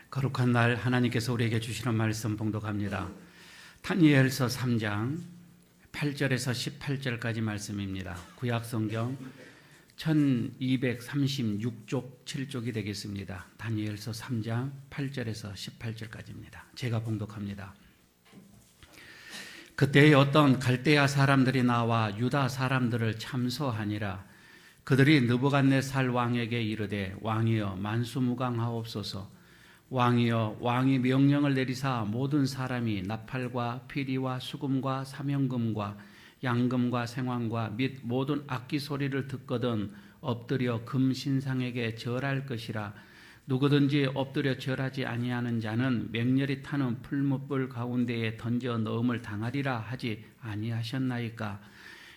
거룩한 날 하나님께서 우리에게 주시는 말씀 봉독합니다. 다니엘서 3장 8절에서 18절까지 말씀입니다. 구약성경 1236쪽 7쪽이 되겠습니다. 다니엘서 3장 8절에서 18절까지입니다. 제가 봉독합니다. 그때에 어떤 갈대아 사람들이 나와 유다 사람들을 참소하니라. 그들이 느부갓네살 왕에게 이르되, 왕이여 만수무강하옵소서. 왕이여, 왕이 명령을 내리사 모든 사람이 나팔과 피리와 수금과 사명금과 양금과 생황과 및 모든 악기 소리를 듣거든 엎드려 금신상에게 절할 것이라. 누구든지 엎드려 절하지 아니하는 자는 맹렬히 타는 풀무불 가운데에 던져 넣음을 당하리라 하지 아니하셨나이까.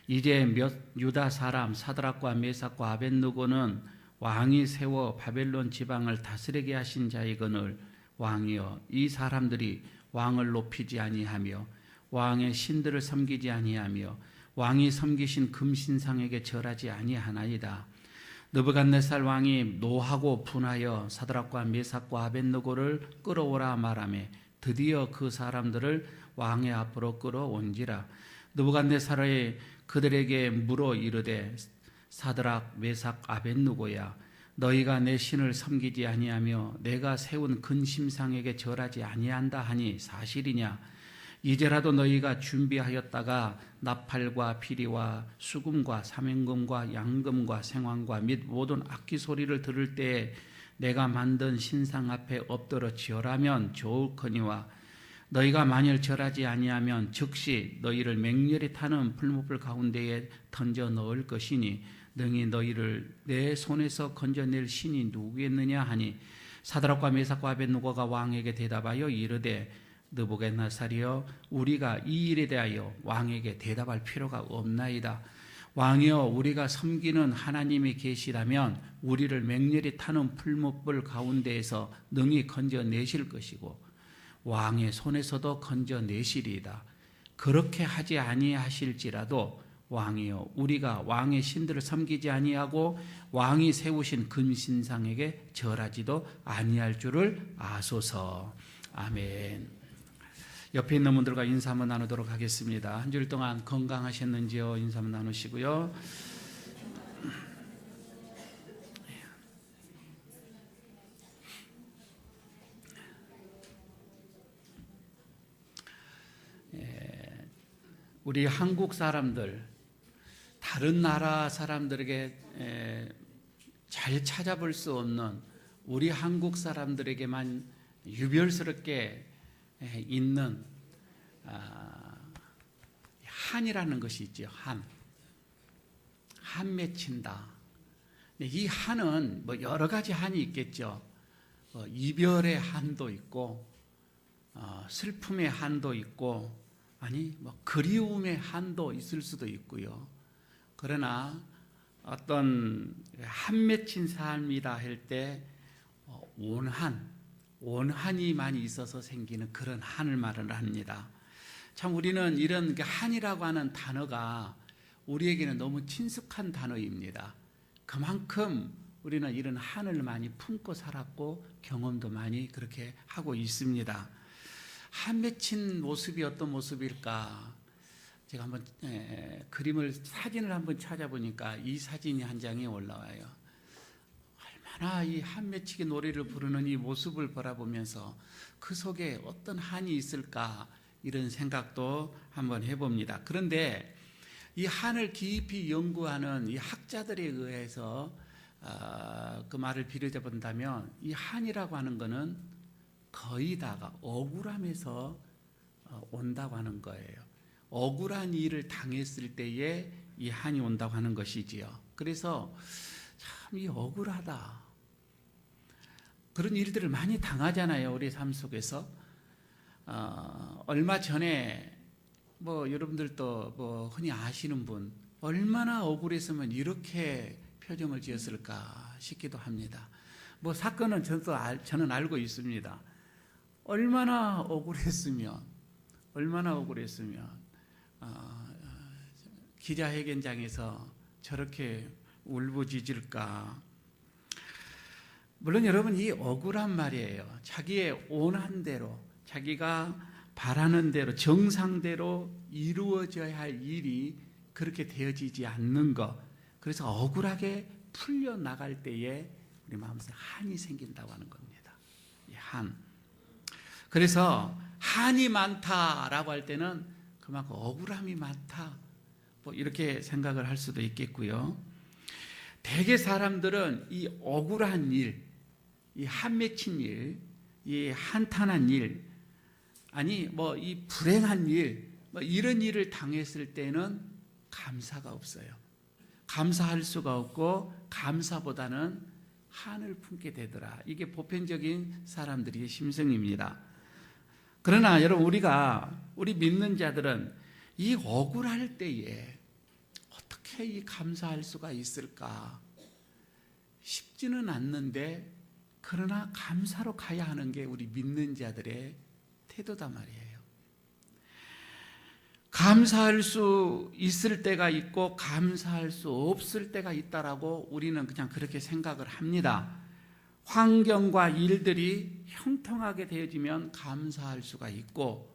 이제 몇 유다 사람 사드락과 메삭과 아벳느고는 왕이 세워 바벨론 지방을 다스리게 하신 자이거늘, 왕이여, 이 사람들이 왕을 높이지 아니하며 왕의 신들을 섬기지 아니하며 왕이 섬기신 금신상에게 절하지 아니하나이다. 느부갓네살 왕이 노하고 분하여 사드락과 메삭과 아벳느고를 끌어오라 말하매 드디어 그 사람들을 왕의 앞으로 끌어온지라. 느부갓네살이 그들에게 물어 이르되, 사드락 메삭 아벳느고야, 너희가 내 신을 섬기지 아니하며 내가 세운 근심상에게 절하지 아니한다 하니 사실이냐? 이제라도 너희가 준비하였다가 나팔과 피리와 수금과 사명금과 양금과 생황과 및 모든 악기 소리를 들을 때에 내가 만든 신상 앞에 엎드려 절하면 좋을거니와, 너희가 만일 절하지 아니하면 즉시 너희를 맹렬히 타는 풀무불 가운데에 던져 넣을 것이니 능히 너희를 내 손에서 건져낼 신이 누구겠느냐 하니, 사드락과 메삭과 아벳느고가 왕에게 대답하여 이르되, 느부갓네살이여, 우리가 이 일에 대하여 왕에게 대답할 필요가 없나이다. 왕이여, 우리가 섬기는 하나님이 계시다면 우리를 맹렬히 타는 풀무불 가운데에서 능히 건져내실 것이고 왕의 손에서도 건져내시리이다. 그렇게 하지 아니하실지라도 왕이여, 우리가 왕의 신들을 섬기지 아니하고 왕이 세우신 금신상에게 절하지도 아니할 줄을 아소서. 아멘. 옆에 있는 분들과 인사 한번 나누도록 하겠습니다. 한 주일 동안 건강하셨는지요? 인사 한번 나누시고요. 우리 한국 사람들, 다른 나라 사람들에게 잘 찾아볼 수 없는 우리 한국 사람들에게만 유별스럽게 있는 한이라는 것이 있죠. 한 맺힌다. 이 한은 뭐 여러 가지 한이 있겠죠. 이별의 한도 있고, 슬픔의 한도 있고, 아니 뭐 그리움의 한도 있을 수도 있고요. 그러나 어떤 한 맺힌 삶이라 할 때 원한이 많이 있어서 생기는 그런 한을 말을 합니다. 참 우리는 이런 한이라고 하는 단어가 우리에게는 너무 친숙한 단어입니다. 그만큼 우리는 이런 한을 많이 품고 살았고 경험도 많이 그렇게 하고 있습니다. 한 맺힌 모습이 어떤 모습일까? 제가 한번 사진을 한번 찾아보니까 이 사진이 한 장에 올라와요. 얼마나 이 한 맺히게 노래를 부르는 이 모습을 바라보면서 그 속에 어떤 한이 있을까, 이런 생각도 한번 해봅니다. 그런데 이 한을 깊이 연구하는 이 학자들에 의해서 그 말을 빌어본다면 이 한이라고 하는 것은 거의 다가 억울함에서 온다고 하는 거예요. 억울한 일을 당했을 때에 이 한이 온다고 하는 것이지요. 그래서 참 이 억울하다, 그런 일들을 많이 당하잖아요, 우리 삶 속에서. 얼마 전에 뭐 여러분들도 뭐 흔히 아시는 분, 얼마나 억울했으면 이렇게 표정을 지었을까 싶기도 합니다. 뭐 사건은 저는 알고 있습니다. 얼마나 억울했으면 기자회견장에서 저렇게 울부짖을까. 물론 여러분, 이 억울한 말이에요. 자기의 원한 대로, 자기가 바라는 대로, 정상대로 이루어져야 할 일이 그렇게 되어지지 않는 것, 그래서 억울하게 풀려나갈 때에 우리 마음속에 한이 생긴다고 하는 겁니다. 이 한. 그래서 한이 많다라고 할 때는 그만큼 억울함이 많다, 뭐 이렇게 생각을 할 수도 있겠고요. 대개 사람들은 이 억울한 일, 이 한 맺힌 일, 이 한탄한 일, 아니 뭐 이 불행한 일, 뭐 이런 일을 당했을 때는 감사가 없어요. 감사할 수가 없고 감사보다는 한을 품게 되더라. 이게 보편적인 사람들의 심성입니다. 그러나 여러분, 우리 믿는 자들은 이 억울할 때에 어떻게 이 감사할 수가 있을까? 쉽지는 않는데, 그러나 감사로 가야 하는 게 우리 믿는 자들의 태도다 말이에요. 감사할 수 있을 때가 있고 감사할 수 없을 때가 있다라고 우리는 그냥 그렇게 생각을 합니다. 환경과 일들이 형통하게 되어지면 감사할 수가 있고,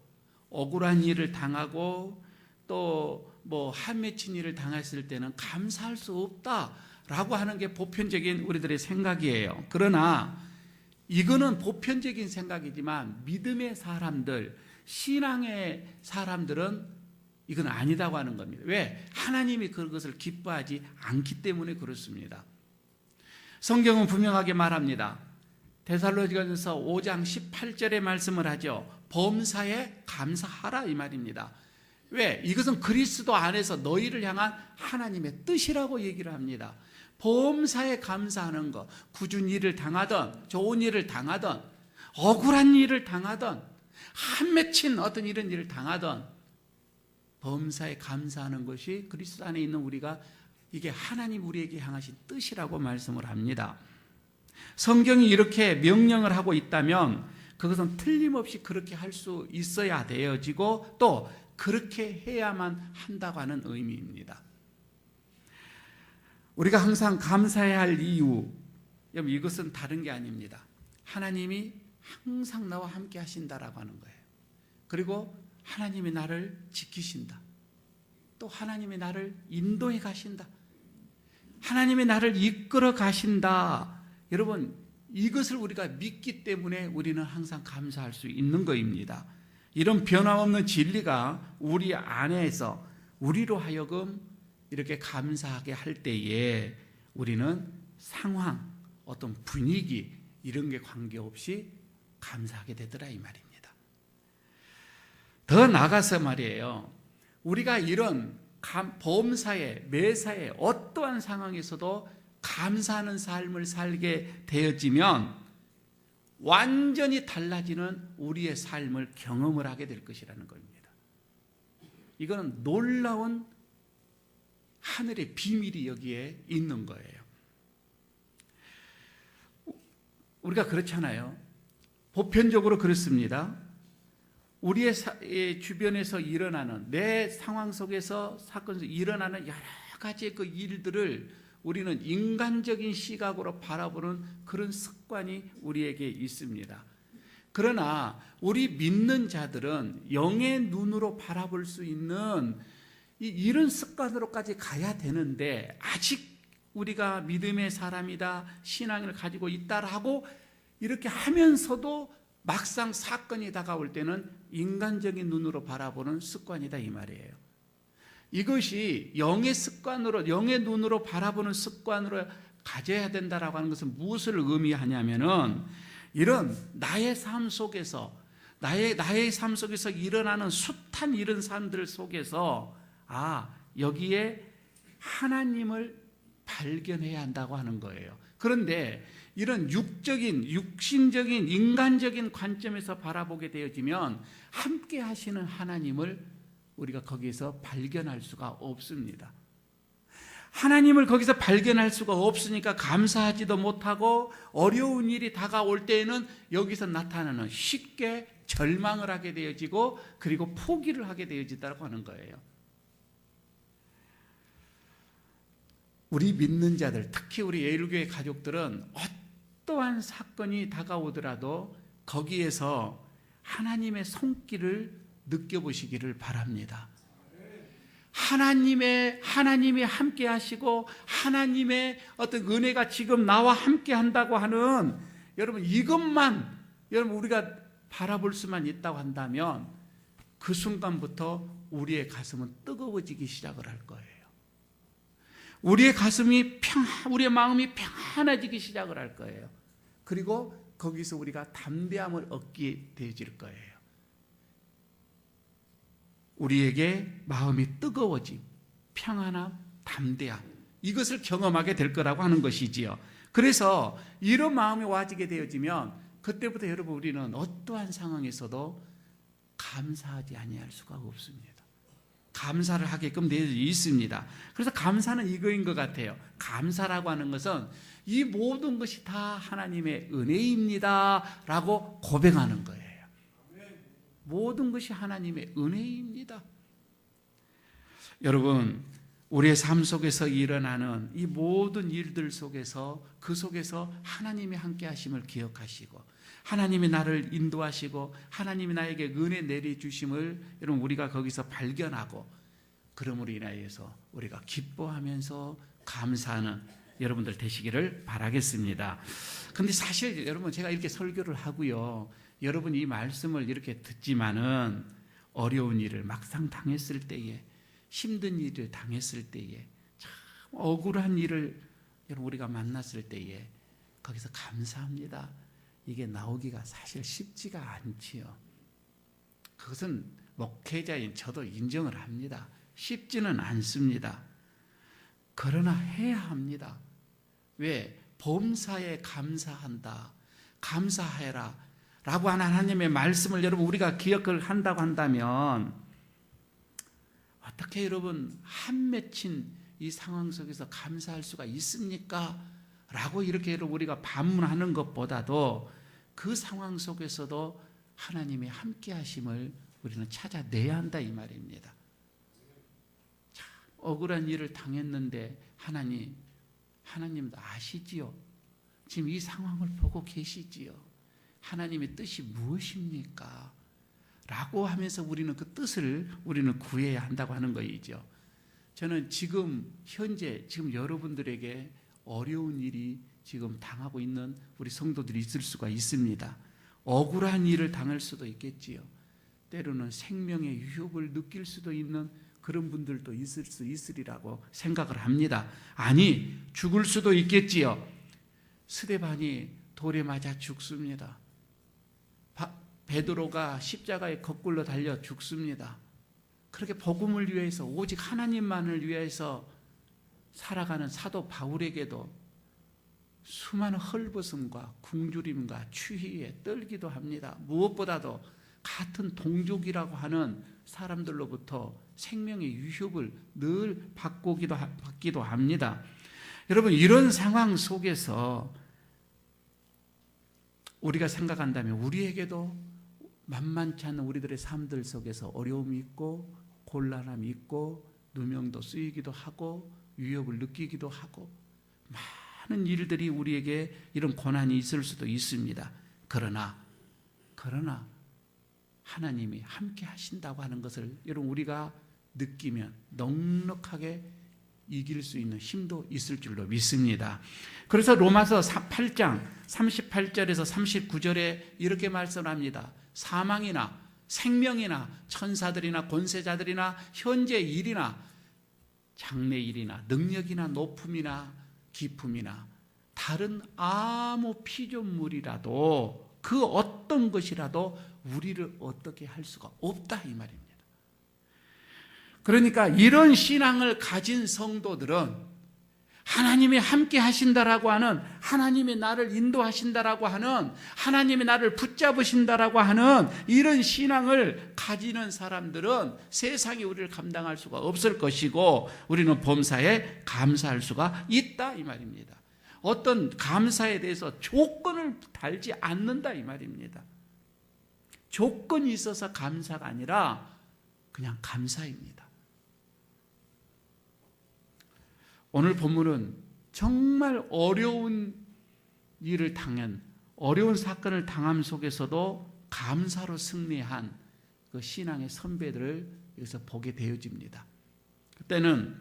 억울한 일을 당하고 또 뭐 한 맺힌 일을 당했을 때는 감사할 수 없다라고 하는 게 보편적인 우리들의 생각이에요. 그러나 이거는 보편적인 생각이지만 믿음의 사람들, 신앙의 사람들은 이건 아니다고 하는 겁니다. 왜? 하나님이 그것을 기뻐하지 않기 때문에 그렇습니다. 성경은 분명하게 말합니다. 데살로니가전서 5장 18절의 말씀을 하죠. 범사에 감사하라, 이 말입니다. 왜? 이것은 그리스도 안에서 너희를 향한 하나님의 뜻이라고 얘기를 합니다. 범사에 감사하는 것, 굳은 일을 당하든 좋은 일을 당하든 억울한 일을 당하든 한 맺힌 어떤 이런 일을 당하든 범사에 감사하는 것이 그리스도 안에 있는 우리가, 이게 하나님 우리에게 향하신 뜻이라고 말씀을 합니다. 성경이 이렇게 명령을 하고 있다면 그것은 틀림없이 그렇게 할 수 있어야 되어지고 또 그렇게 해야만 한다고 하는 의미입니다. 우리가 항상 감사해야 할 이유, 여러분, 이것은 다른 게 아닙니다. 하나님이 항상 나와 함께 하신다라고 하는 거예요. 그리고 하나님이 나를 지키신다. 또 하나님이 나를 인도해 가신다. 하나님이 나를 이끌어 가신다. 여러분, 이것을 우리가 믿기 때문에 우리는 항상 감사할 수 있는 것입니다. 이런 변함없는 진리가 우리 안에서 우리로 하여금 이렇게 감사하게 할 때에 우리는 상황, 어떤 분위기 이런 게 관계없이 감사하게 되더라, 이 말입니다. 더 나아가서 말이에요, 우리가 이런 범사에, 매사에 어떠한 상황에서도 감사하는 삶을 살게 되어지면 완전히 달라지는 우리의 삶을 경험을 하게 될 것이라는 겁니다. 이거는 놀라운 하늘의 비밀이 여기에 있는 거예요. 우리가 그렇잖아요. 보편적으로 그렇습니다. 우리의 주변에서 일어나는, 내 상황 속에서 사건에서 일어나는 여러 가지의 그 일들을 우리는 인간적인 시각으로 바라보는 그런 습관이 우리에게 있습니다. 그러나 우리 믿는 자들은 영의 눈으로 바라볼 수 있는 이런 습관으로까지 가야 되는데, 아직 우리가 믿음의 사람이다, 신앙을 가지고 있다라고 이렇게 하면서도 막상 사건이 다가올 때는 인간적인 눈으로 바라보는 습관이다, 이 말이에요. 이것이 영의 습관으로, 영의 눈으로 바라보는 습관으로 가져야 된다라고 하는 것은 무엇을 의미하냐면은, 이런 나의 삶 속에서, 나의 삶 속에서 일어나는 숱한 이런 삶들 속에서 여기에 하나님을 발견해야 한다고 하는 거예요. 그런데 이런 육신적인, 인간적인 관점에서 바라보게 되어지면 함께 하시는 하나님을 우리가 거기에서 발견할 수가 없습니다. 하나님을 거기서 발견할 수가 없으니까 감사하지도 못하고, 어려운 일이 다가올 때에는 여기서 나타나는 쉽게 절망을 하게 되어지고 그리고 포기를 하게 되어지다고 하는 거예요. 우리 믿는 자들, 특히 우리 예일교회 가족들은 어떠한 사건이 다가오더라도 거기에서 하나님의 손길을 느껴보시기를 바랍니다. 하나님이 함께 하시고 하나님의 어떤 은혜가 지금 나와 함께 한다고 하는, 여러분 이것만 여러분 우리가 바라볼 수만 있다고 한다면 그 순간부터 우리의 가슴은 뜨거워지기 시작을 할 거예요. 우리의 마음이 평안해지기 시작을 할 거예요. 그리고 거기서 우리가 담대함을 얻게 되어질 거예요. 우리에게 마음이 뜨거워짐, 평안함, 담대함, 이것을 경험하게 될 거라고 하는 것이지요. 그래서 이런 마음이 와지게 되어지면 그때부터 여러분 우리는 어떠한 상황에서도 감사하지 아니할 수가 없습니다. 감사를 하게끔 되어 있습니다. 그래서 감사는 이거인 것 같아요. 감사라고 하는 것은 이 모든 것이 다 하나님의 은혜입니다 라고 고백하는 거예요. 모든 것이 하나님의 은혜입니다. 여러분, 우리의 삶 속에서 일어나는 이 모든 일들 속에서, 그 속에서 하나님이 함께 하심을 기억하시고 하나님이 나를 인도하시고 하나님이 나에게 은혜 내려주심을 여러분 우리가 거기서 발견하고, 그러므로 인하여서 우리가 기뻐하면서 감사하는 여러분들 되시기를 바라겠습니다. 그런데 사실 여러분, 제가 이렇게 설교를 하고요, 여러분 이 말씀을 이렇게 듣지만은 어려운 일을 막상 당했을 때에, 힘든 일을 당했을 때에, 참 억울한 일을 여러분 우리가 만났을 때에 거기서 감사합니다, 이게 나오기가 사실 쉽지가 않지요. 그것은 목회자인 저도 인정을 합니다. 쉽지는 않습니다. 그러나 해야 합니다. 왜? 범사에 감사한다, 감사해라 라고 하는 하나님의 말씀을 여러분 우리가 기억을 한다고 한다면 어떻게 여러분 한 맺힌 이 상황 속에서 감사할 수가 있습니까? 라고 이렇게 여러분 우리가 반문하는 것보다도 그 상황 속에서도 하나님의 함께 하심을 우리는 찾아내야 한다 이 말입니다. 참 억울한 일을 당했는데 하나님도 아시지요. 지금 이 상황을 보고 계시지요. 하나님의 뜻이 무엇입니까? 라고 하면서 우리는 그 뜻을 우리는 구해야 한다고 하는 것이죠. 저는 현재 여러분들에게 어려운 일이 지금 당하고 있는 우리 성도들이 있을 수가 있습니다. 억울한 일을 당할 수도 있겠지요. 때로는 생명의 위협을 느낄 수도 있는 그런 분들도 있을 수 있으리라고 생각을 합니다. 아니, 죽을 수도 있겠지요. 스데반이 돌에 맞아 죽습니다. 베드로가 십자가에 거꾸로 달려 죽습니다. 그렇게 복음을 위해서 오직 하나님만을 위해서 살아가는 사도 바울에게도 수많은 헐벗음과 굶주림과 추위에 떨기도 합니다. 무엇보다도 같은 동족이라고 하는 사람들로부터 생명의 위협을 늘 받기도 합니다. 여러분, 이런 상황 속에서 우리가 생각한다면 우리에게도 만만치 않은 우리들의 삶들 속에서 어려움이 있고 곤란함이 있고 누명도 쓰이기도 하고 위협을 느끼기도 하고 많은 일들이 우리에게 이런 고난이 있을 수도 있습니다. 그러나 하나님이 함께 하신다고 하는 것을 여러분 우리가 느끼면 넉넉하게 이길 수 있는 힘도 있을 줄로 믿습니다. 그래서 로마서 8장 38절에서 39절에 이렇게 말씀합니다. 사망이나 생명이나 천사들이나 권세자들이나 현재 일이나 장래 일이나 능력이나 높음이나 깊음이나 다른 아무 피조물이라도 그 어떤 것이라도 우리를 어떻게 할 수가 없다 이 말입니다. 그러니까 이런 신앙을 가진 성도들은 하나님이 함께 하신다라고 하는, 하나님이 나를 인도하신다라고 하는, 하나님이 나를 붙잡으신다라고 하는 이런 신앙을 가지는 사람들은 세상이 우리를 감당할 수가 없을 것이고 우리는 범사에 감사할 수가 있다 이 말입니다. 어떤 감사에 대해서 조건을 달지 않는다 이 말입니다. 조건이 있어서 감사가 아니라 그냥 감사입니다. 오늘 본문은 정말 어려운 일을 당한, 어려운 사건을 당함 속에서도 감사로 승리한 그 신앙의 선배들을 여기서 보게 되어집니다. 그때는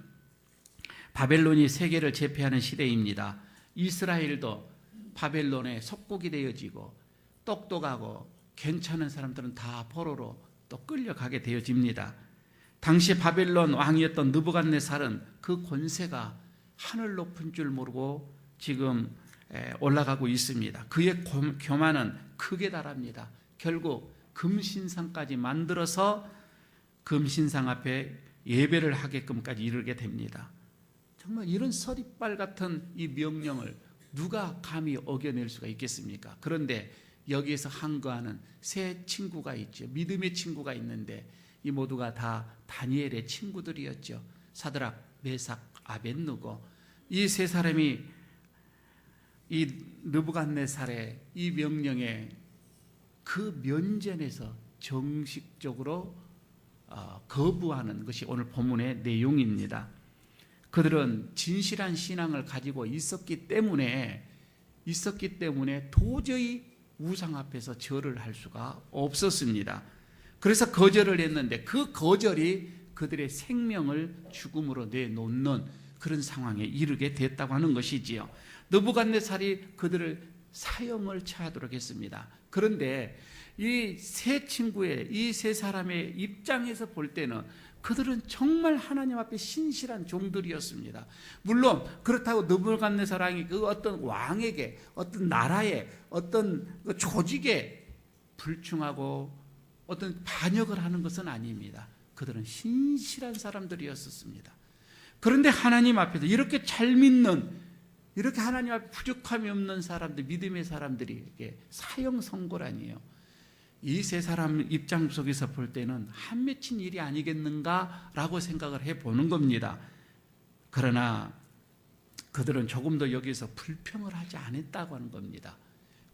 바벨론이 세계를 제패하는 시대입니다. 이스라엘도 바벨론의 속국이 되어지고 똑똑하고 괜찮은 사람들은 다 포로로 또 끌려가게 되어집니다. 당시 바벨론 왕이었던 느부갓네살은 그 권세가 하늘 높은 줄 모르고 지금 올라가고 있습니다. 그의 교만은 크게 달합니다. 결국 금신상까지 만들어서 금신상 앞에 예배를 하게끔까지 이르게 됩니다. 정말 이런 서리빨 같은 이 명령을 누가 감히 어겨낼 수가 있겠습니까? 그런데 여기에서 항거하는 세 친구가 있죠. 믿음의 친구가 있는데 이 모두가 다 다니엘의 친구들이었죠. 사드락, 메삭, 아벳느고. 이 세 사람이 이 느부갓네살의 이 명령에 그 면전에서 정식적으로 거부하는 것이 오늘 본문의 내용입니다. 그들은 진실한 신앙을 가지고 있었기 때문에 도저히 우상 앞에서 절을 할 수가 없었습니다. 그래서 거절을 했는데 그 거절이 그들의 생명을 죽음으로 내놓는 그런 상황에 이르게 됐다고 하는 것이지요. 느부갓네살이 그들을 사형을 처하도록 했습니다. 그런데 이 세 친구의, 이 세 사람의 입장에서 볼 때는 그들은 정말 하나님 앞에 신실한 종들이었습니다. 물론 그렇다고 느부갓네살 왕이 그 어떤 왕에게, 어떤 나라에, 어떤 조직에 불충하고 어떤 반역을 하는 것은 아닙니다. 그들은 신실한 사람들이었습니다. 그런데 하나님 앞에서 이렇게 잘 믿는, 이렇게 하나님 앞에 부족함이 없는 사람들, 믿음의 사람들이 이렇게 사형 선고라니요. 이 세 사람 입장 속에서 볼 때는 한 맺힌 일이 아니겠는가라고 생각을 해보는 겁니다. 그러나 그들은 조금도 여기서 불평을 하지 않았다고 하는 겁니다.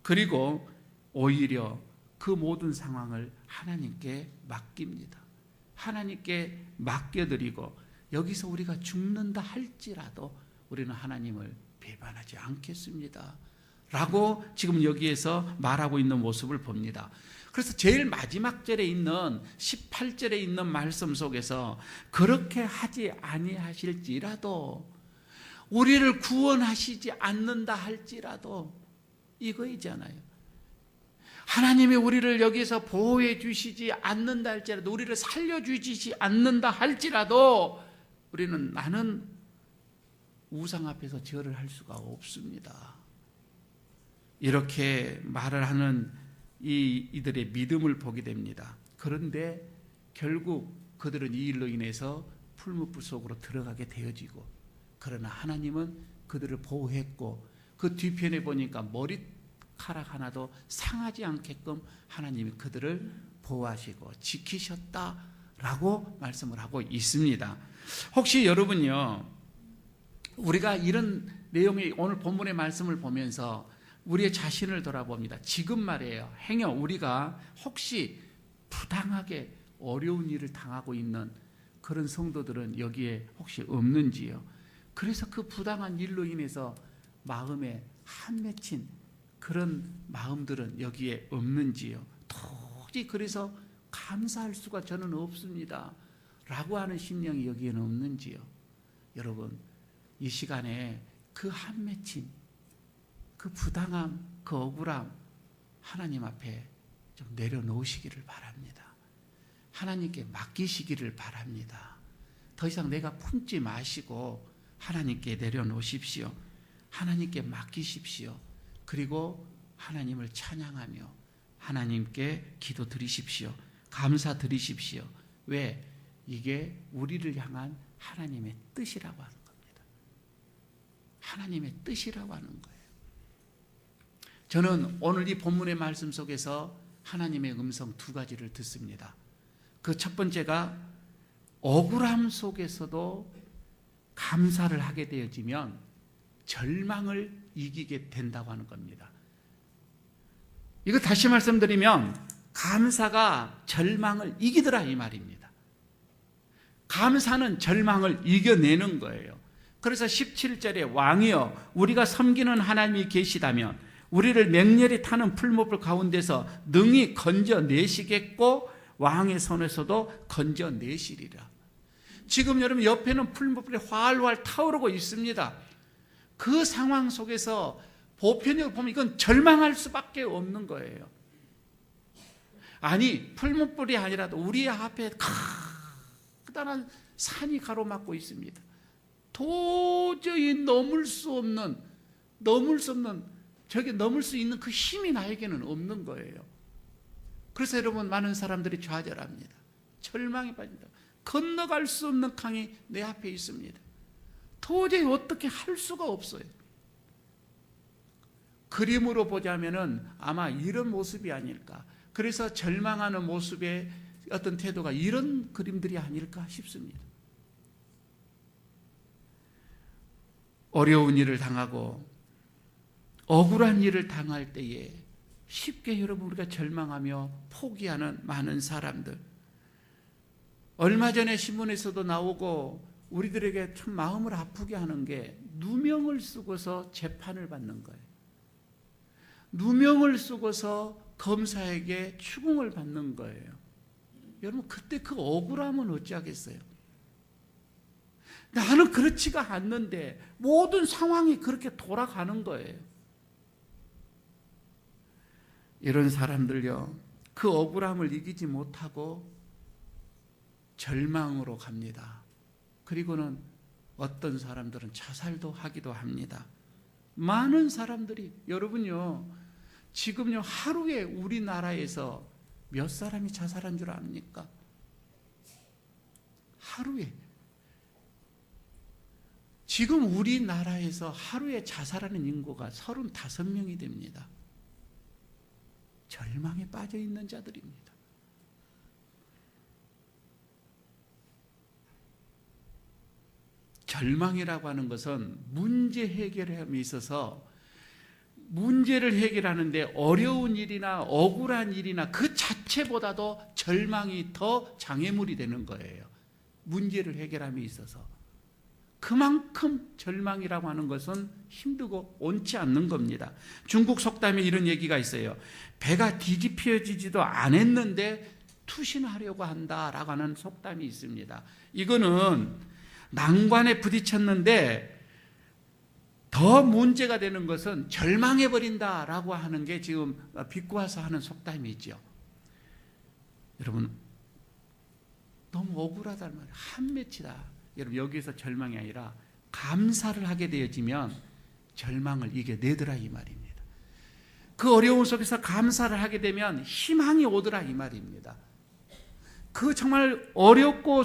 그리고 오히려 그 모든 상황을 하나님께 맡깁니다. 하나님께 맡겨드리고 여기서 우리가 죽는다 할지라도 우리는 하나님을 배반하지 않겠습니다 라고 지금 여기에서 말하고 있는 모습을 봅니다. 그래서 제일 마지막 절에 있는 18절에 있는 말씀 속에서 그렇게 하지 아니하실지라도, 우리를 구원하시지 않는다 할지라도, 이거이잖아요. 하나님이 우리를 여기서 보호해 주시지 않는다 할지라도, 우리를 살려주시지 않는다 할지라도 우리는 나는 우상 앞에서 절을 할 수가 없습니다. 이렇게 말을 하는 이들의 믿음을 보게 됩니다. 그런데 결국 그들은 이 일로 인해서 풀무불 속으로 들어가게 되어지고, 그러나 하나님은 그들을 보호했고 그 뒤편에 보니까 머리카락 하나도 상하지 않게끔 하나님이 그들을 보호하시고 지키셨다라고 말씀을 하고 있습니다. 혹시 여러분요, 우리가 이런 내용의 오늘 본문의 말씀을 보면서 우리의 자신을 돌아봅니다. 지금 말이에요. 행여 우리가 혹시 부당하게 어려운 일을 당하고 있는 그런 성도들은 여기에 혹시 없는지요? 그래서 그 부당한 일로 인해서 마음에 한 맺힌 그런 마음들은 여기에 없는지요? 도저히 그래서 감사할 수가 저는 없습니다 라고 하는 심령이 여기에는 없는지요? 여러분, 이 시간에 그 한 맺힌 그 부당함, 그 억울함 하나님 앞에 좀 내려놓으시기를 바랍니다. 하나님께 맡기시기를 바랍니다. 더 이상 내가 품지 마시고 하나님께 내려놓으십시오. 하나님께 맡기십시오. 그리고 하나님을 찬양하며 하나님께 기도 드리십시오. 감사 드리십시오. 왜? 이게 우리를 향한 하나님의 뜻이라고 하는 겁니다. 하나님의 뜻이라고 하는 거예요. 저는 오늘 이 본문의 말씀 속에서 하나님의 음성 두 가지를 듣습니다. 그 첫 번째가 억울함 속에서도 감사를 하게 되어지면 절망을 이기게 된다고 하는 겁니다. 이거 다시 말씀드리면 감사가 절망을 이기더라 이 말입니다. 감사는 절망을 이겨내는 거예요. 그래서 17절에 왕이여 우리가 섬기는 하나님이 계시다면 우리를 맹렬히 타는 풀무불 가운데서 능히 건져내시겠고 왕의 손에서도 건져내시리라. 지금 여러분 옆에는 풀무불이 활활 타오르고 있습니다. 그 상황 속에서 보편적으로 보면 이건 절망할 수밖에 없는 거예요. 아니, 풀무불이 아니라도 우리 앞에 커다란 산이 가로막고 있습니다. 도저히 넘을 수 없는 저게 넘을 수 있는 그 힘이 나에게는 없는 거예요. 그래서 여러분, 많은 사람들이 좌절합니다. 절망에 빠진다. 건너갈 수 없는 강이 내 앞에 있습니다. 도저히 어떻게 할 수가 없어요. 그림으로 보자면은 아마 이런 모습이 아닐까. 그래서 절망하는 모습의 어떤 태도가 이런 그림들이 아닐까 싶습니다. 어려운 일을 당하고 억울한 일을 당할 때에 쉽게 여러분 우리가 절망하며 포기하는 많은 사람들. 얼마 전에 신문에서도 나오고 우리들에게 참 마음을 아프게 하는 게 누명을 쓰고서 재판을 받는 거예요. 누명을 쓰고서 검사에게 추궁을 받는 거예요. 여러분, 그때 그 억울함은 어찌하겠어요? 나는 그렇지가 않는데 모든 상황이 그렇게 돌아가는 거예요. 이런 사람들요, 그 억울함을 이기지 못하고 절망으로 갑니다. 그리고는 어떤 사람들은 자살도 하기도 합니다. 많은 사람들이, 여러분요, 지금요, 하루에 우리나라에서 몇 사람이 자살한 줄 압니까? 하루에. 지금 우리나라에서 하루에 자살하는 인구가 35명이 됩니다. 절망에 빠져 있는 자들입니다. 절망이라고 하는 것은 문제 해결함에 있어서 문제를 해결하는데 어려운 일이나 억울한 일이나 그 자체보다도 절망이 더 장애물이 되는 거예요. 문제를 해결함에 있어서. 그만큼 절망이라고 하는 것은 힘들고 옳지 않는 겁니다. 중국 속담에 이런 얘기가 있어요. 배가 뒤집혀지지도 않았는데 투신하려고 한다라고 하는 속담이 있습니다. 이거는 난관에 부딪혔는데 더 문제가 되는 것은 절망해버린다라고 하는 게 지금 비꼬아서 하는 속담이 있죠. 여러분, 너무 억울하단 말이에요. 한맺히다. 여러분, 여기서 절망이 아니라 감사를 하게 되어지면 절망을 이겨내더라 이 말입니다. 그 어려움 속에서 감사를 하게 되면 희망이 오더라 이 말입니다. 그 정말 어렵고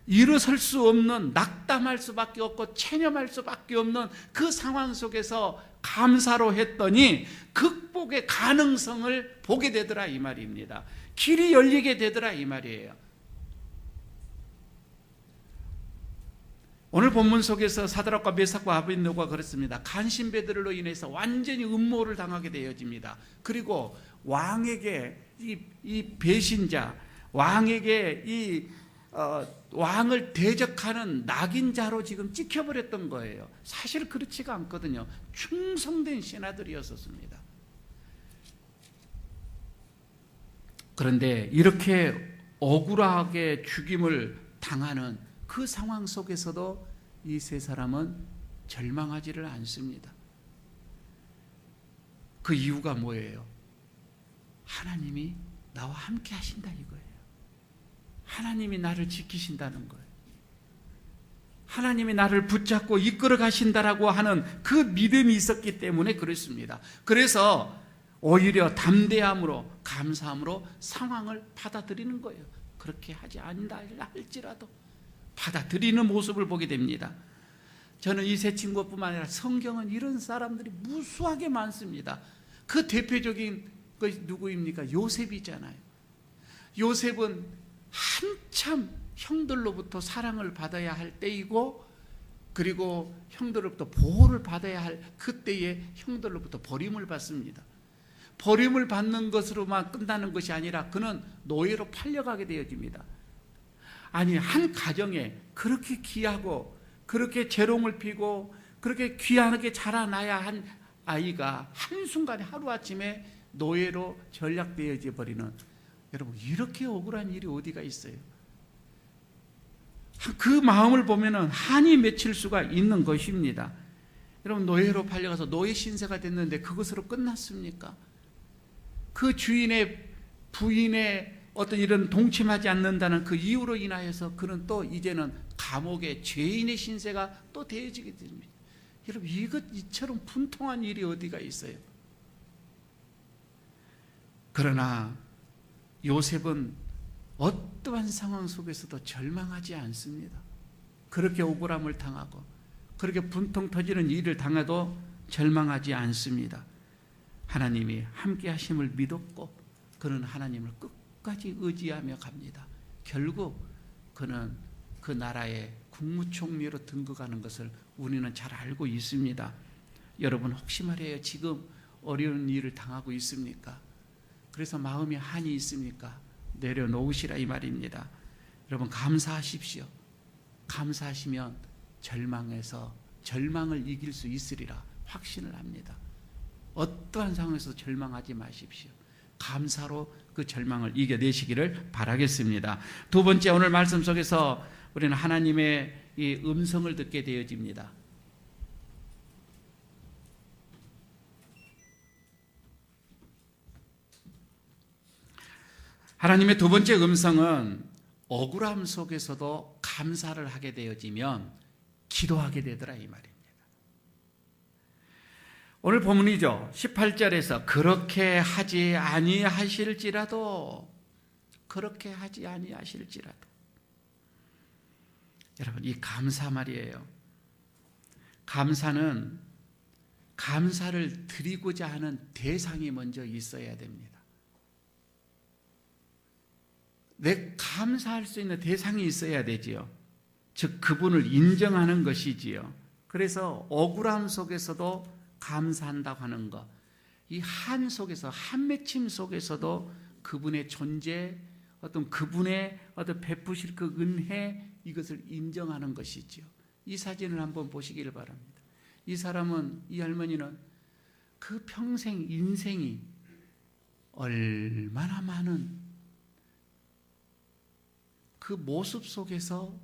일어설 수 없는, 낙담할 수밖에 없고 체념할 수밖에 없는 그 상황 속에서 감사로 했더니 극복의 가능성을 보게 되더라 이 말입니다. 길이 열리게 되더라 이 말이에요. 오늘 본문 속에서 사드락과 메삭과 아벳느고가 그렇습니다. 간신배들로 인해서 완전히 음모를 당하게 되어집니다. 그리고 왕에게 이 배신자, 왕에게 왕을 대적하는 낙인자로 지금 찍혀버렸던 거예요. 사실 그렇지가 않거든요. 충성된 신하들이었었습니다. 그런데 이렇게 억울하게 죽임을 당하는 그 상황 속에서도 이 세 사람은 절망하지를 않습니다. 그 이유가 뭐예요? 하나님이 나와 함께 하신다 이거예요. 하나님이 나를 지키신다는 거예요. 하나님이 나를 붙잡고 이끌어 가신다라고 하는 그 믿음이 있었기 때문에 그렇습니다. 그래서 오히려 담대함으로, 감사함으로 상황을 받아들이는 거예요. 그렇게 하지 않는다 할지라도 받아들이는 모습을 보게 됩니다. 저는 이 세 친구뿐만 아니라 성경은 이런 사람들이 무수하게 많습니다. 그 대표적인 것이 누구입니까? 요셉이잖아요. 요셉은 한참 형들로부터 사랑을 받아야 할 때이고, 그리고 형들로부터 보호를 받아야 할 그때에 형들로부터 버림을 받습니다. 버림을 받는 것으로만 끝나는 것이 아니라 그는 노예로 팔려가게 되어집니다. 아니, 한 가정에 그렇게 귀하고 그렇게 재롱을 피고 그렇게 귀하게 자라나야 한 아이가 한순간에 하루아침에 노예로 전락되어져 버리는, 여러분 이렇게 억울한 일이 어디가 있어요? 그 마음을 보면은 한이 맺힐 수가 있는 것입니다. 여러분 노예로 팔려가서 노예 신세가 됐는데 그것으로 끝났습니까? 그 주인의 부인의 어떤 이런 동침하지 않는다는 그 이유로 인하여서 그는 또 이제는 감옥의 죄인의 신세가 또 되어지게 됩니다. 여러분 이처럼 분통한 일이 어디가 있어요? 그러나 요셉은 어떠한 상황 속에서도 절망하지 않습니다. 그렇게 억울함을 당하고 그렇게 분통 터지는 일을 당해도 절망하지 않습니다. 하나님이 함께 하심을 믿었고 그는 하나님을 끝까지 의지하며 갑니다. 결국 그는 그 나라의 국무총리로 등극하는 것을 우리는 잘 알고 있습니다. 여러분 혹시 말이에요, 지금 어려운 일을 당하고 있습니까? 그래서 마음에 한이 있습니까? 내려놓으시라 이 말입니다. 여러분 감사하십시오. 감사하시면 절망에서 절망을 이길 수 있으리라 확신을 합니다. 어떠한 상황에서 절망하지 마십시오. 감사로 그 절망을 이겨내시기를 바라겠습니다. 두 번째, 오늘 말씀 속에서 우리는 하나님의 이 음성을 듣게 되어집니다. 하나님의 두 번째 음성은 억울함 속에서도 감사를 하게 되어지면 기도하게 되더라 이 말입니다. 오늘 본문이죠. 18절에서 그렇게 하지 아니하실지라도, 그렇게 하지 아니하실지라도. 여러분 이 감사 말이에요. 감사는 감사를 드리고자 하는 대상이 먼저 있어야 됩니다. 내 감사할 수 있는 대상이 있어야 되지요. 즉 그분을 인정하는 것이지요. 그래서 억울함 속에서도 감사한다고 하는 것, 이 한 속에서, 한 맺힘 속에서도 그분의 존재, 어떤 그분의 어떤 베푸실 그 은혜, 이것을 인정하는 것이지요. 이 사진을 한번 보시길 바랍니다. 이 사람은, 이 할머니는 그 평생 인생이 얼마나 많은 그 모습 속에서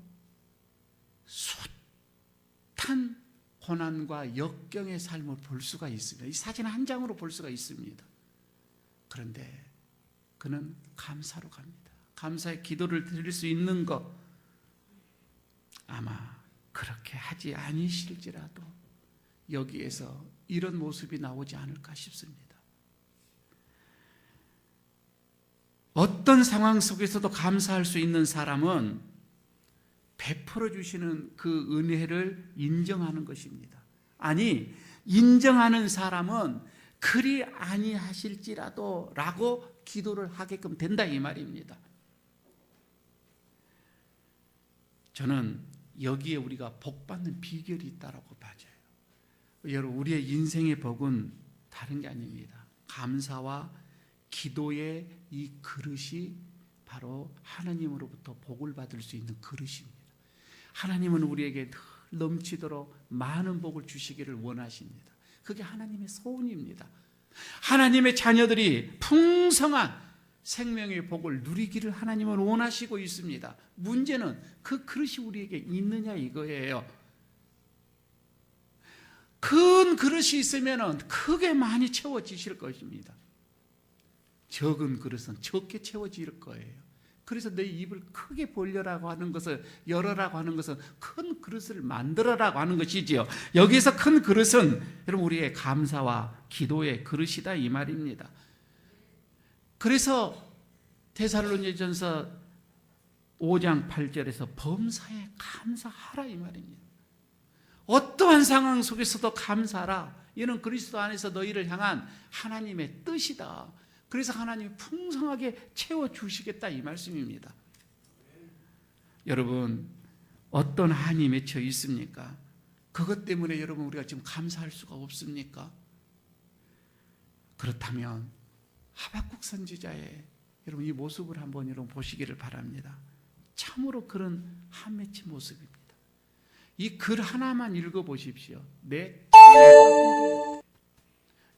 숱한 고난과 역경의 삶을 볼 수가 있습니다. 이 사진 한 장으로 볼 수가 있습니다. 그런데 그는 감사로 갑니다. 감사의 기도를 드릴 수 있는 것, 아마 그렇게 하지 아니실지라도 여기에서 이런 모습이 나오지 않을까 싶습니다. 어떤 상황 속에서도 감사할 수 있는 사람은 베풀어 주시는 그 은혜를 인정하는 것입니다. 아니, 인정하는 사람은 그리 아니하실지라도 라고 기도를 하게끔 된다 이 말입니다. 저는 여기에 우리가 복받는 비결이 있다고 봐요. 여러분 우리의 인생의 복은 다른 게 아닙니다. 감사와 기도의 이 그릇이 바로 하나님으로부터 복을 받을 수 있는 그릇입니다. 하나님은 우리에게 늘 넘치도록 많은 복을 주시기를 원하십니다. 그게 하나님의 소원입니다. 하나님의 자녀들이 풍성한 생명의 복을 누리기를 하나님은 원하시고 있습니다. 문제는 그 그릇이 우리에게 있느냐 이거예요. 큰 그릇이 있으면 크게 많이 채워지실 것입니다. 적은 그릇은 적게 채워질 거예요. 그래서 내 입을 크게 벌려라고 하는 것을, 열어라고 하는 것은 큰 그릇을 만들어라고 하는 것이지요. 여기서 큰 그릇은 여러분 우리의 감사와 기도의 그릇이다 이 말입니다. 그래서 데살로니가전서 5장 8절에서 범사에 감사하라 이 말입니다. 어떠한 상황 속에서도 감사하라. 이는 그리스도 안에서 너희를 향한 하나님의 뜻이다. 그래서 하나님이 풍성하게 채워주시겠다 이 말씀입니다. 여러분 어떤 한이 맺혀 있습니까? 그것 때문에 여러분 우리가 지금 감사할 수가 없습니까? 그렇다면 하박국 선지자의 여러분 이 모습을 한번 여러분 보시기를 바랍니다. 참으로 그런 한 맺힌 모습입니다. 이 글 하나만 읽어보십시오.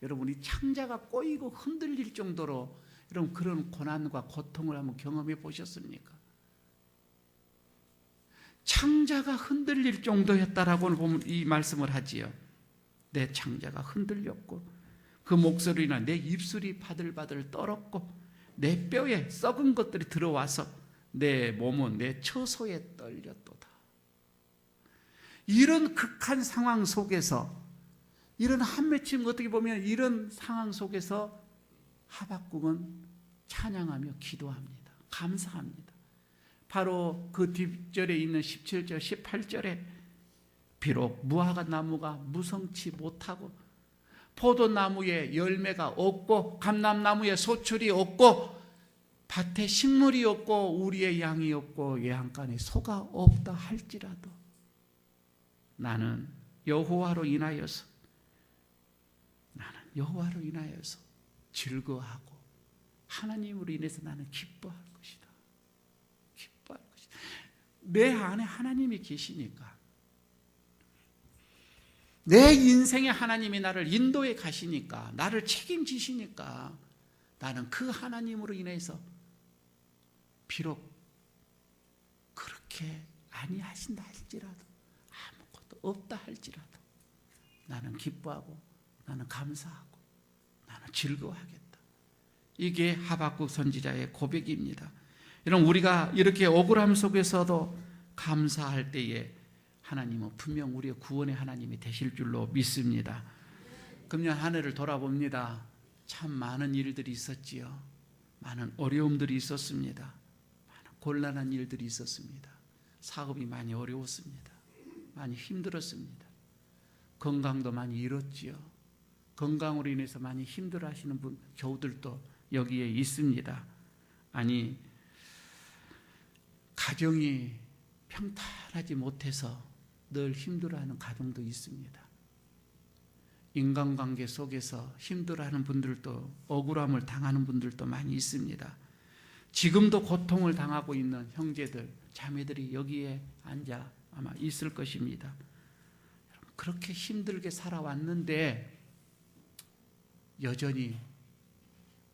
여러분, 이 창자가 꼬이고 흔들릴 정도로 여러분 그런 고난과 고통을 한번 경험해 보셨습니까? 창자가 흔들릴 정도였다라고 보면 이 말씀을 하지요. 내 창자가 흔들렸고 그 목소리나 내 입술이 바들바들 떨었고 내 뼈에 썩은 것들이 들어와서 내 몸은 내 처소에 떨렸도다. 이런 극한 상황 속에서, 이런 한맺힘, 어떻게 보면 이런 상황 속에서 하박국은 찬양하며 기도합니다. 감사합니다. 바로 그 뒷절에 있는 17절, 18절에 비록 무화과 나무가 무성치 못하고 포도나무에 열매가 없고 감람나무에 소출이 없고 밭에 식물이 없고 우리의 양이 없고 외양간에 소가 없다 할지라도 나는 여호와로 인하여서 즐거워하고 하나님으로 인해서 나는 기뻐할 것이다. 기뻐할 것이다. 내 안에 하나님이 계시니까, 내 인생에 하나님이 나를 인도해 가시니까, 나를 책임지시니까 나는 그 하나님으로 인해서 비록 그렇게 아니하신다 할지라도, 아무것도 없다 할지라도 나는 기뻐하고 나는 감사하고 나는 즐거워하겠다. 이게 하박국 선지자의 고백입니다. 여러분, 우리가 이렇게 억울함 속에서도 감사할 때에 하나님은 분명 우리의 구원의 하나님이 되실 줄로 믿습니다. 금년 한 해를 돌아봅니다. 참 많은 일들이 있었지요. 많은 어려움들이 있었습니다. 많은 곤란한 일들이 있었습니다. 사업이 많이 어려웠습니다. 많이 힘들었습니다. 건강도 많이 잃었지요. 건강으로 인해서 많이 힘들어하시는 교우들도 여기에 있습니다. 아니, 가정이 평탄하지 못해서 늘 힘들어하는 가정도 있습니다. 인간관계 속에서 힘들어하는 분들도, 억울함을 당하는 분들도 많이 있습니다. 지금도 고통을 당하고 있는 형제들, 자매들이 여기에 앉아 아마 있을 것입니다. 그렇게 힘들게 살아왔는데 여전히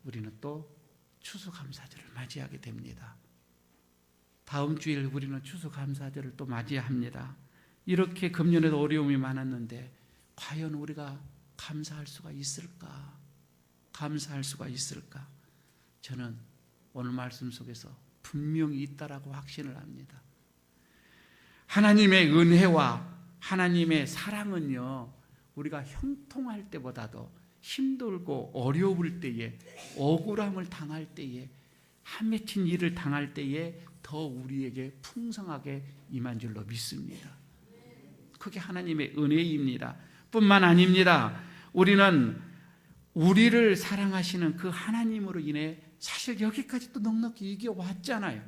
우리는 또 추수감사절을 맞이하게 됩니다. 다음 주일 우리는 추수감사절을 또 맞이합니다. 이렇게 금년에도 어려움이 많았는데 과연 우리가 감사할 수가 있을까? 감사할 수가 있을까? 저는 오늘 말씀 속에서 분명히 있다라고 확신을 합니다. 하나님의 은혜와 하나님의 사랑은요, 우리가 형통할 때보다도 힘들고 어려울 때에, 억울함을 당할 때에, 한맺힌 일을 당할 때에 더 우리에게 풍성하게 임한 줄로 믿습니다. 그게 하나님의 은혜입니다. 뿐만 아닙니다. 우리는 우리를 사랑하시는 그 하나님으로 인해 사실 여기까지 또 넉넉히 이겨왔잖아요.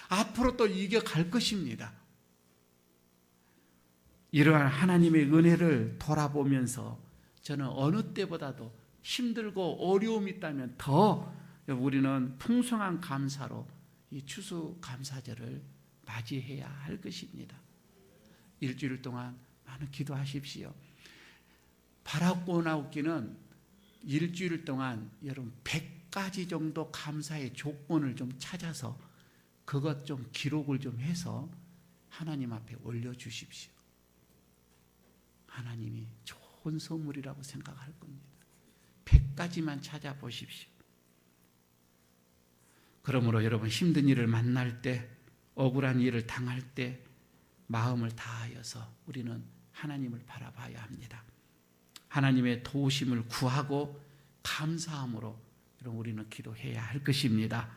앞으로 또 이겨갈 것입니다. 이러한 하나님의 은혜를 돌아보면서 저는 어느 때보다도 힘들고 어려움이 있다면 더 우리는 풍성한 감사로 이 추수감사절을 맞이해야 할 것입니다. 일주일 동안 많은 기도하십시오. 바라고 나오기는 일주일 동안 여러분 100가지 정도 감사의 조건을 좀 찾아서 그것 좀 기록을 좀 해서 하나님 앞에 올려주십시오. 하나님이 좋은 선물이라고 생각할 겁니다. 100가지만 찾아보십시오. 그러므로 여러분, 힘든 일을 만날 때, 억울한 일을 당할 때 마음을 다하여서 우리는 하나님을 바라봐야 합니다. 하나님의 도우심을 구하고 감사함으로 여러분, 우리는 기도해야 할 것입니다.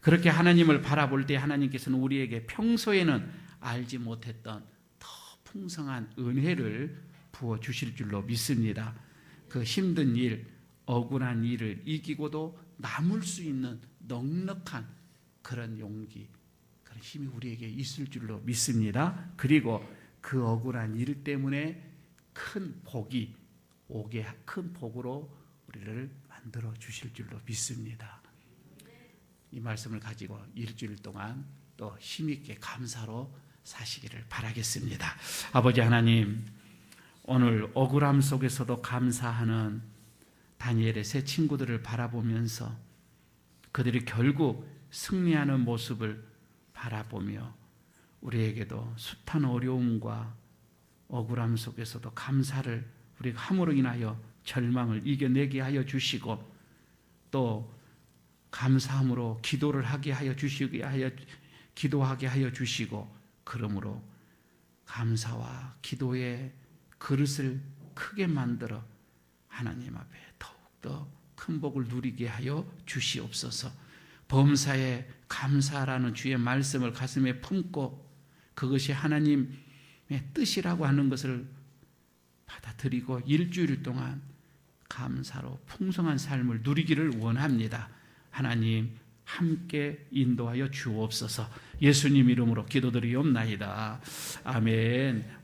그렇게 하나님을 바라볼 때 하나님께서는 우리에게 평소에는 알지 못했던 더 풍성한 은혜를 부어주실 줄로 믿습니다. 그 힘든 일, 억울한 일을 이기고도 남을 수 있는 넉넉한 그런 용기, 그런 힘이 우리에게 있을 줄로 믿습니다. 그리고 그 억울한 일 때문에 큰 복이 오게, 큰 복으로 우리를 만들어 주실 줄로 믿습니다. 이 말씀을 가지고 일주일 동안 또 힘있게 감사로 사시기를 바라겠습니다. 아버지 하나님, 오늘 억울함 속에서도 감사하는 다니엘의 세 친구들을 바라보면서 그들이 결국 승리하는 모습을 바라보며 우리에게도 숱한 어려움과 억울함 속에서도 감사를 우리가 함으로 인하여 절망을 이겨내게 하여 주시고 또 감사함으로 기도를 하게 하여 기도하게 하여 주시고 그러므로 감사와 기도의 그릇을 크게 만들어 하나님 앞에 더욱더 큰 복을 누리게 하여 주시옵소서. 범사에 감사라는 주의 말씀을 가슴에 품고 그것이 하나님의 뜻이라고 하는 것을 받아들이고 일주일 동안 감사로 풍성한 삶을 누리기를 원합니다. 하나님 함께 인도하여 주옵소서. 예수님 이름으로 기도드리옵나이다. 아멘.